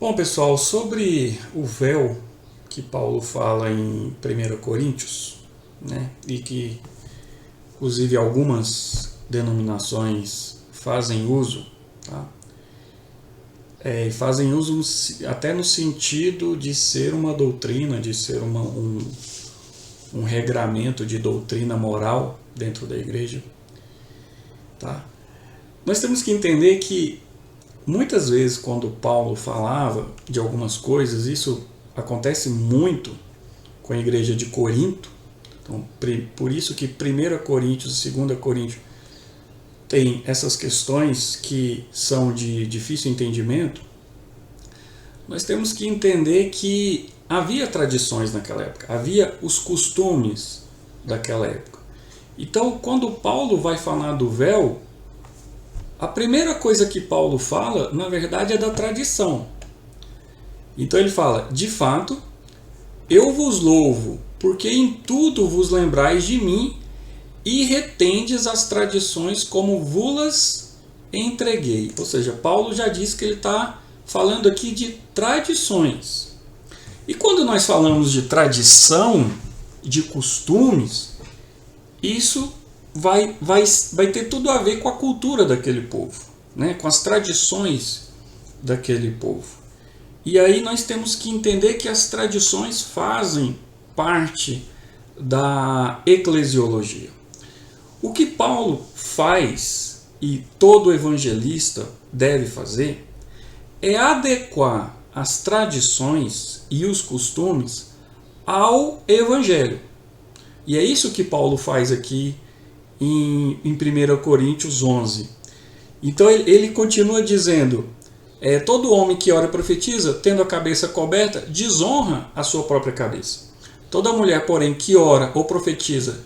Bom, pessoal, sobre o véu que Paulo fala em 1 Coríntios, né, e que inclusive algumas denominações fazem uso, tá? E fazem uso até no sentido de ser uma doutrina, de ser um regramento de doutrina moral dentro da igreja. Tá? Nós temos que entender que muitas vezes quando Paulo falava de algumas coisas, isso acontece muito com a igreja de Corinto. Então, por isso que 1 Coríntios e 2 Coríntios tem essas questões que são de difícil entendimento. Nós temos que entender que havia tradições naquela época, havia os costumes daquela época. Então, quando Paulo vai falar do véu, a primeira coisa que Paulo fala, na verdade, é da tradição. Então ele fala: de fato, eu vos louvo, porque em tudo vos lembrais de mim e retendes as tradições como vulas entreguei. Ou seja, Paulo já disse que ele está falando aqui de tradições. E quando nós falamos de tradição, de costumes, isso vai ter tudo a ver com a cultura daquele povo, né? Com as tradições daquele povo. E aí nós temos que entender que as tradições fazem parte da eclesiologia. O que Paulo faz, e todo evangelista deve fazer, é adequar as tradições e os costumes ao evangelho. E é isso que Paulo faz aqui em 1 Coríntios 11. Então ele continua dizendo: todo homem que ora e profetiza, tendo a cabeça coberta, desonra a sua própria cabeça. Toda mulher, porém, que ora ou profetiza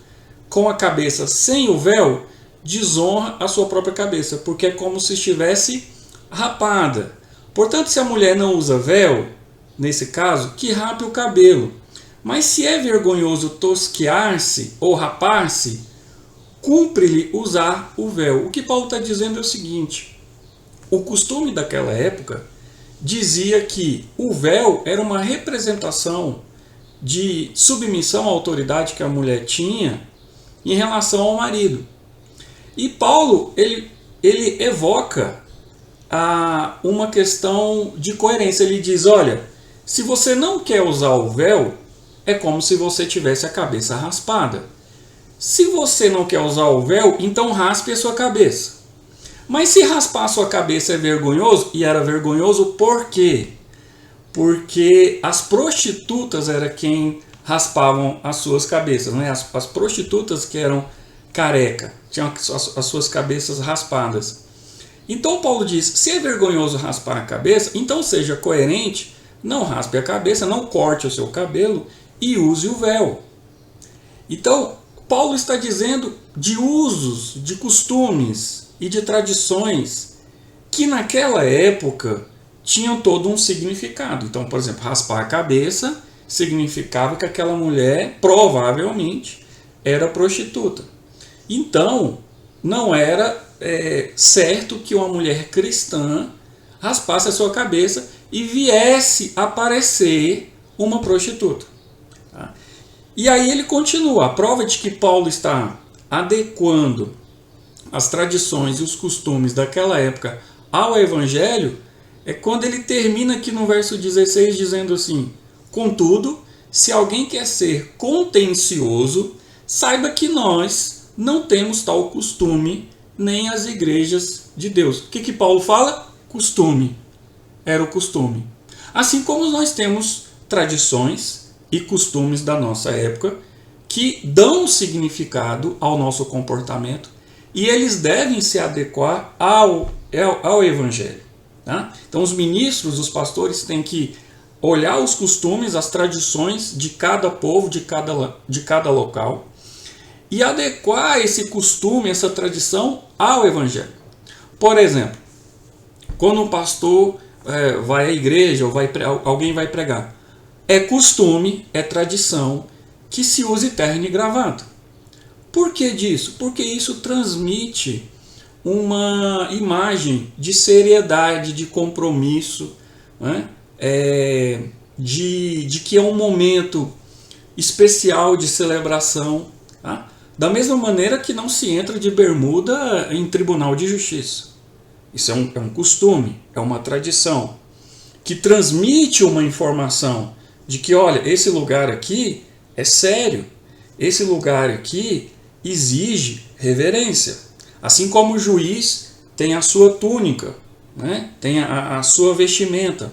com a cabeça sem o véu, desonra a sua própria cabeça, porque é como se estivesse rapada. Portanto, se a mulher não usa véu, nesse caso, que rape o cabelo. Mas se é vergonhoso tosquear-se ou rapar-se, cumpre-lhe usar o véu. O que Paulo está dizendo é o seguinte: o costume daquela época dizia que o véu era uma representação de submissão à autoridade que a mulher tinha em relação ao marido. E Paulo ele evoca uma questão de coerência. Ele diz: olha, se você não quer usar o véu, é como se você tivesse a cabeça raspada. Se você não quer usar o véu, então raspe a sua cabeça. Mas se raspar a sua cabeça é vergonhoso, e era vergonhoso por quê? Porque as prostitutas eram quem raspavam as suas cabeças, né? As prostitutas que eram careca, tinham as suas cabeças raspadas. Então Paulo diz: se é vergonhoso raspar a cabeça, então seja coerente, não raspe a cabeça, não corte o seu cabelo e use o véu. Então Paulo está dizendo de usos, de costumes e de tradições que naquela época tinham todo um significado. Então, por exemplo, raspar a cabeça significava que aquela mulher provavelmente era prostituta. Então, não era certo que uma mulher cristã raspasse a sua cabeça e viesse aparecer uma prostituta. Tá? E aí ele continua. A prova de que Paulo está adequando as tradições e os costumes daquela época ao evangelho é quando ele termina aqui no verso 16 dizendo assim: contudo, se alguém quer ser contencioso, saiba que nós não temos tal costume, nem as igrejas de Deus. O que Paulo fala? Costume. Era o costume. Assim como nós temos tradições e costumes da nossa época que dão significado ao nosso comportamento e eles devem se adequar ao evangelho. Tá? Então os ministros, os pastores têm que olhar os costumes, as tradições de cada povo, de cada local e adequar esse costume, essa tradição ao evangelho. Por exemplo, quando um pastor vai à igreja ou alguém vai pregar, é costume, é tradição que se use terno e gravata. Por que disso? Porque isso transmite uma imagem de seriedade, de compromisso, né, de que é um momento especial de celebração, tá? Da mesma maneira que não se entra de bermuda em tribunal de justiça. Isso é um costume, é uma tradição que transmite uma informação de que, olha, esse lugar aqui é sério, esse lugar aqui exige reverência. Assim como o juiz tem a sua túnica, né? Tem a sua vestimenta.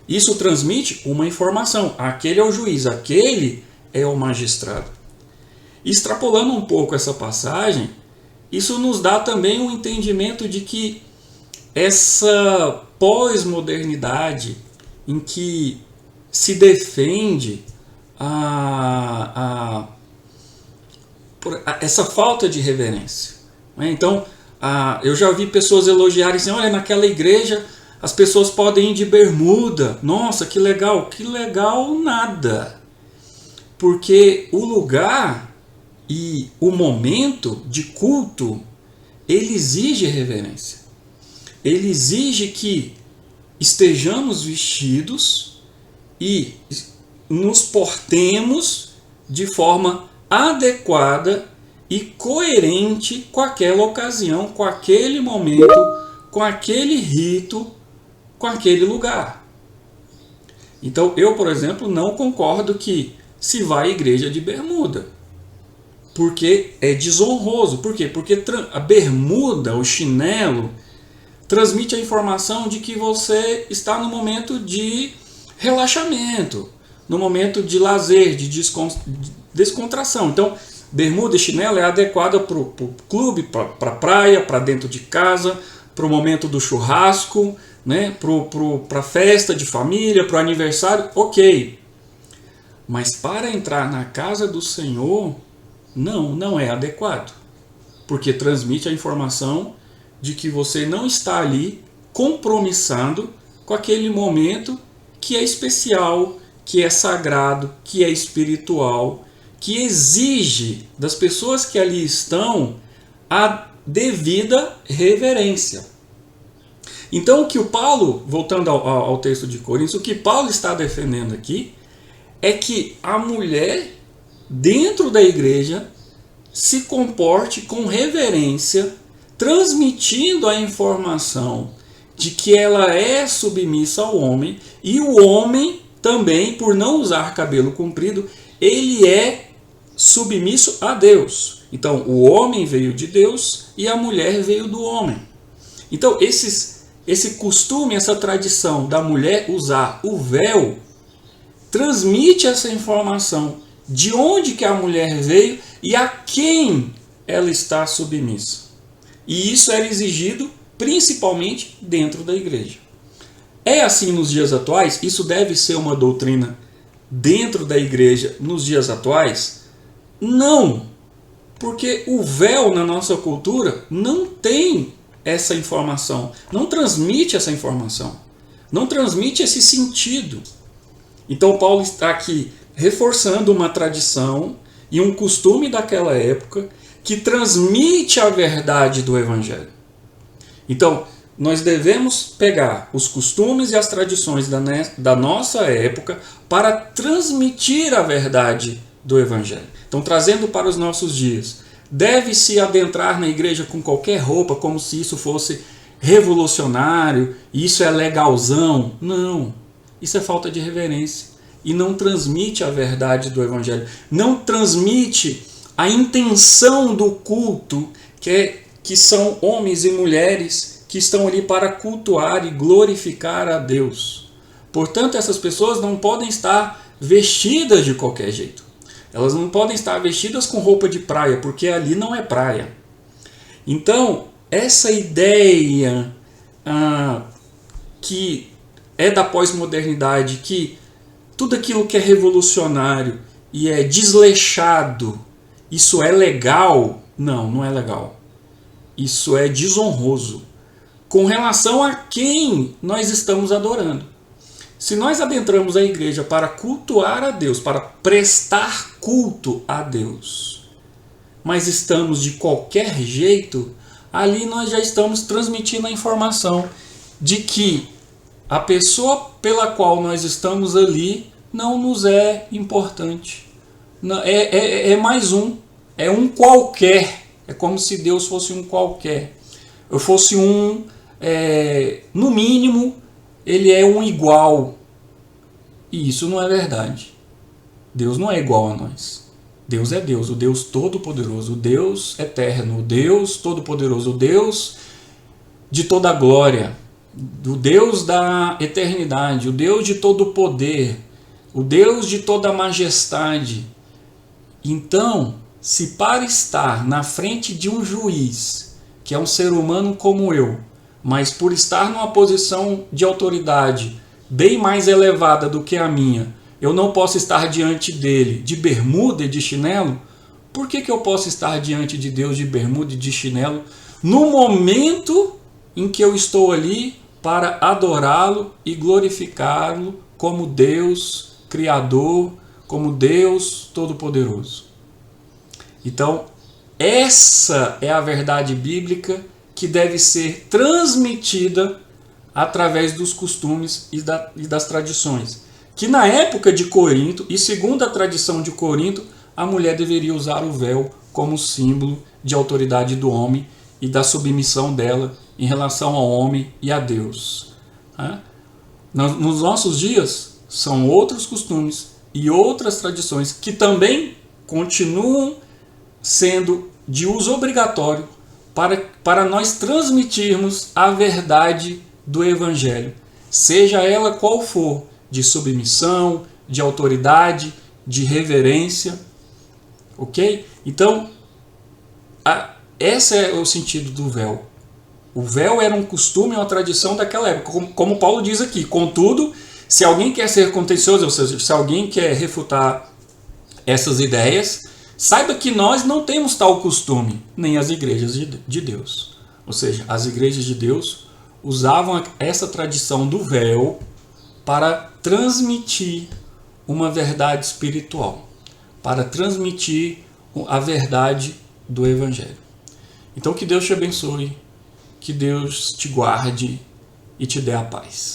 Isso transmite uma informação. Aquele é o juiz, aquele é o magistrado. Extrapolando um pouco essa passagem, isso nos dá também um entendimento de que essa pós-modernidade em que se defende essa falta de reverência. Então, eu já vi pessoas elogiarem assim, olha, naquela igreja as pessoas podem ir de bermuda. Nossa, que legal. Que legal nada. Porque o lugar e o momento de culto, ele exige reverência. Ele exige que estejamos vestidos e nos portemos de forma adequada e coerente com aquela ocasião, com aquele momento, com aquele rito, com aquele lugar. Então eu, por exemplo, não concordo que se vá à igreja de bermuda, porque é desonroso. Por quê? Porque a bermuda, o chinelo, transmite a informação de que você está no momento de relaxamento, no momento de lazer, de descontração. Então, bermuda e chinelo é adequada para o clube, para a praia, para dentro de casa, para o momento do churrasco, né? Para a festa de família, para o aniversário, ok. Mas para entrar na casa do Senhor, não é adequado. Porque transmite a informação de que você não está ali compromissado com aquele momento que é especial, que é sagrado, que é espiritual, que exige das pessoas que ali estão a devida reverência. Então, o que o Paulo, voltando ao texto de Coríntios, o que Paulo está defendendo aqui é que a mulher dentro da igreja se comporte com reverência, transmitindo a informação de que ela é submissa ao homem, e o homem também, por não usar cabelo comprido, ele é submisso a Deus. Então, o homem veio de Deus e a mulher veio do homem. Então, esse costume, essa tradição da mulher usar o véu, transmite essa informação de onde que a mulher veio e a quem ela está submissa. E isso era exigido principalmente dentro da igreja. É assim nos dias atuais? Isso deve ser uma doutrina dentro da igreja nos dias atuais? Não, porque o véu na nossa cultura não tem essa informação, não transmite essa informação, não transmite esse sentido. Então Paulo está aqui reforçando uma tradição e um costume daquela época que transmite a verdade do Evangelho. Então, nós devemos pegar os costumes e as tradições da nossa época para transmitir a verdade do Evangelho. Então, trazendo para os nossos dias, deve-se adentrar na igreja com qualquer roupa, como se isso fosse revolucionário, isso é legalzão. Não, isso é falta de reverência e não transmite a verdade do Evangelho, não transmite a intenção do culto, que são homens e mulheres que estão ali para cultuar e glorificar a Deus. Portanto, essas pessoas não podem estar vestidas de qualquer jeito. Elas não podem estar vestidas com roupa de praia, porque ali não é praia. Então, essa ideia que é da pós-modernidade, que tudo aquilo que é revolucionário e é desleixado, isso é legal? Não, não é legal. Isso é desonroso com relação a quem nós estamos adorando. Se nós adentramos a igreja para cultuar a Deus, para prestar culto a Deus, mas estamos de qualquer jeito, ali nós já estamos transmitindo a informação de que A pessoa pela qual nós estamos ali não nos é importante. É mais um. É um qualquer. É como se Deus fosse um qualquer. Eu fosse no mínimo, ele é um igual. E isso não é verdade. Deus não é igual a nós. Deus é Deus, o Deus Todo-Poderoso, o Deus Eterno, o Deus Todo-Poderoso, o Deus de toda a glória, o Deus da eternidade, o Deus de todo o poder, o Deus de toda a majestade. Então, se para estar na frente de um juiz, que é um ser humano como eu, mas por estar numa posição de autoridade bem mais elevada do que a minha, eu não posso estar diante dele de bermuda e de chinelo, por que eu posso estar diante de Deus de bermuda e de chinelo no momento em que eu estou ali para adorá-lo e glorificá-lo como Deus Criador, como Deus Todo-Poderoso? Então, essa é a verdade bíblica que deve ser transmitida através dos costumes e das tradições. Que na época de Corinto, e segundo a tradição de Corinto, a mulher deveria usar o véu como símbolo de autoridade do homem e da submissão dela em relação ao homem e a Deus. Nos nossos dias, são outros costumes e outras tradições que também continuam sendo de uso obrigatório para nós transmitirmos a verdade do Evangelho, seja ela qual for, de submissão, de autoridade, de reverência, ok? Então, esse é o sentido do véu. O véu era um costume, uma tradição daquela época, como Paulo diz aqui. Contudo, se alguém quer ser contencioso, ou seja, se alguém quer refutar essas ideias, saiba que nós não temos tal costume, nem as igrejas de Deus. Ou seja, as igrejas de Deus usavam essa tradição do véu para transmitir uma verdade espiritual, para transmitir a verdade do Evangelho. Então que Deus te abençoe, que Deus te guarde e te dê a paz.